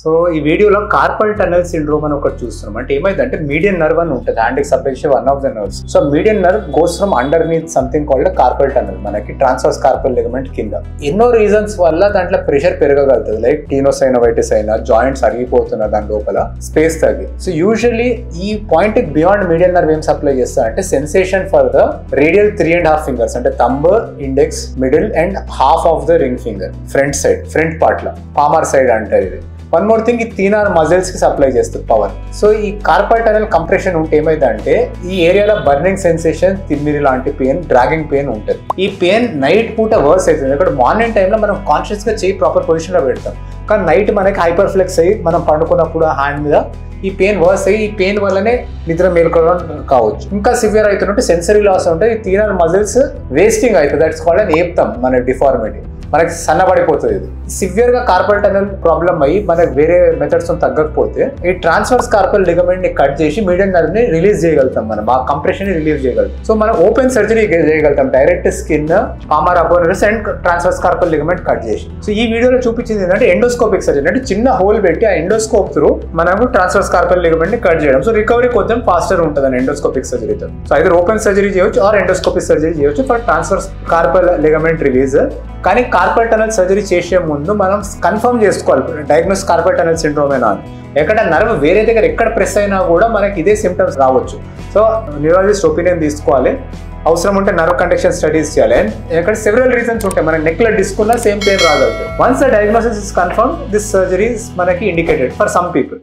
So ఈ వీడియోలో carpal tunnel syndrome అని ఒకటి చూస్తున్నాం. అంటే ఏమైందంటే మీడియన్ నర్వ్ అని ఉంటుంది, హ్యాండ్కి సంబంధించి one of the nerves. So median nerve goes from under neath something called carpal tunnel, మనకి ట్రాన్స్వర్స్ కార్పల్ లిగమెంట్ కింద. ఎన్నో రీజన్స్ వల్ల దాంట్లో ప్రెషర్ పెరగగలుగుతుంది, లైక్ టీనోసైనోవైటిస్ అయినా, జాయింట్స్ అరిగిపోతున్నా దాని లోపల స్పేస్ తగ్గి. సో యూజువల్లీ ఈ పాయింట్ బియాండ్ మీడియన్ నర్వ్ ఏం సప్లై చేస్తా అంటే sensation for the radial 3.5 fingers, అంటే thumb, index, middle and half of the ring finger, front side, front part లో, పామర్ సైడ్ అంటారు ఇది. వన్ మోర్ థింగ్, ఈ తీనార్ మజిల్స్ కి సప్లై చేస్తుంది పవర్. సో ఈ కార్పల్ టనల్ కంప్రెషన్ ఉంటే ఏమైందంటే ఈ ఏరియాలో బర్నింగ్ సెన్సేషన్, తిమ్మిరి లాంటి పెయిన్, డ్రాగింగ్ పెయిన్ ఉంటుంది. ఈ పెయిన్ నైట్ పూట వర్స్ అవుతుంది. ఇక్కడ మార్నింగ్ టైంలో మనం కాన్షియస్ గా చేయి ప్రాపర్ పొజిషన్ లో పెడతాం, కానీ నైట్ మనకి హైపర్ ఫ్లెక్స్ అయ్యి మనం పండుకున్నప్పుడు హ్యాండ్ మీద ఈ పెయిన్ వర్స్ అయ్యి ఈ పెయిన్ వల్లనే నిద్ర మేల్కోవడం కావచ్చు. ఇంకా సివియర్ అవుతుంటే సెన్సరీ లాస్ ఉంటుంది, ఈ తీనార్ మజిల్స్ వేస్టింగ్ అవుతుంది. దట్స్ కాల్డ్ అని చెప్తాం మన డిఫార్మిటీ, మనకి సన్నబడిపోతుంది. ఇది సివియర్ గా కార్పల్ టనల్ ప్రాబ్లమ్ అయ్యి మనకి వేరే మెథడ్స్ తగ్గకపోతే ఈ ట్రాన్స్వర్స్ కార్పల్ లిగమెంట్ ని కట్ చేసి మీడియన్ నర్వ్ ని రిలీజ్ చేయగలుగుతాం, మనం ఆ కంప్రెషన్ ని రిలీజ్ చేయగలుగుతాం. సో మనం ఓపెన్ సర్జరీ చేయగలుగుతాం, direct skin, palmar aponeurosis and transverse carpal ligament cut చేసి. సో ఈ వీడియోలో చూపించింది ఏంటంటే ఎండోస్కోపిక్ సర్జరీ, అంటే చిన్న హోల్ పెట్టి ఆ ఎండోస్కోప్ త్రూ మనకు ట్రాన్స్వర్స్ కార్పల్ లిగమెంట్ ని కట్ చేయడం. సో రికవరీ కొంచెం ఫాస్టర్ ఉంటుంది అని ఎండోస్కోపిక్ సర్జరీతో. సో అయితే ఓపెన్ సర్జరీ చేయొచ్చు ఆర్ ఎండోస్కోపిక్ సర్జరీ చేయొచ్చు for transverse carpal ligament release. కానీ కార్పల్ టనల్ సర్జరీ చేసే ముందు మనం కన్ఫర్మ్ చేసుకోవాలి డయాగ్నోస్ కార్పల్ టనల్ సిండ్రోమేనా అని. ఎక్కడ నర్వ్ వేరే దగ్గర ఎక్కడ ప్రెస్ అయినా కూడా మనకి ఇదే సిమ్టమ్స్ రావచ్చు. సో న్యూరాలజిస్ట్ ఒపీనియన్ తీసుకోవాలి, అవసరం ఉంటే నర్వ్ కండక్షన్ స్టడీస్ చేయాలి. అండ్ ఇక్కడ సెవెరల్ రీజన్స్ ఉంటాయి, మనకి నెక్ లో డిస్క్ ఉన్న సేమ్ పెయిన్ రాగలుగుతాయి. Once the diagnosis is confirm, this surgery మనకి ఇండికేటెడ్ ఫర్ సమ్ పీపుల్.